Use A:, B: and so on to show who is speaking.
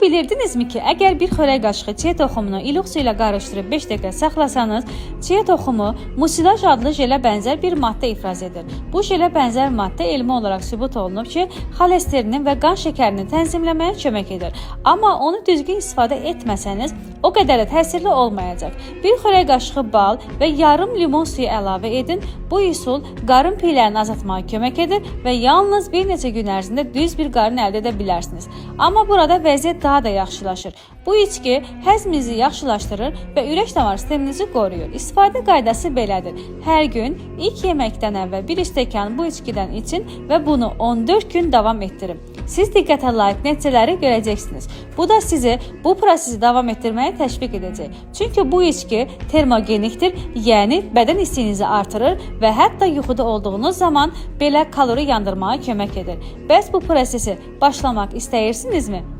A: bilirdinizmi ki, əgər bir xörək qaşığı çiyə toxumunu iluq su ilə qarışdırıb 5 dəqiqə saxlasanız, çiyə toxumu musilaj adlı jelə bənzər bir maddə ifraz edir. Bu jelə bənzər maddə elmi olaraq sübut olunub ki, xolesterinin və qan şəkərini tənzimləməyə kömək edir. Amma onu düzgün istifadə etməsəniz, o qədər də təsirli olmayacaq. Bir xörək qaşığı bal və yarım limon suyu əlavə edin. Bu üsul qarın piylərini azaltmağa kömək edir və yalnız bir neçə gün ərzində düz bir qarın əldə edə bilərsiniz. Amma burada vəziyyət daha da yaxşılaşır. Bu içki həzminizi yaxşılaşdırır və ürək-damar sisteminizi qoruyur. İstifadə qaydası belədir. Hər gün ilk yeməkdən əvvəl bir stəkan bu içkidən için və bunu 14 gün davam etdirin. Siz diqqətə layiq nəticələri görəcəksiniz. Bu da sizi bu prosesi davam etdirməyə təşviq edəcək. Çünki bu içki termogenikdir, yəni bədən istiyinizi artırır və hətta yuxuda olduğunuz zaman belə kalori yandırmağa kömək edir. Bəs bu prosesi başlamaq istəyirsinizmi?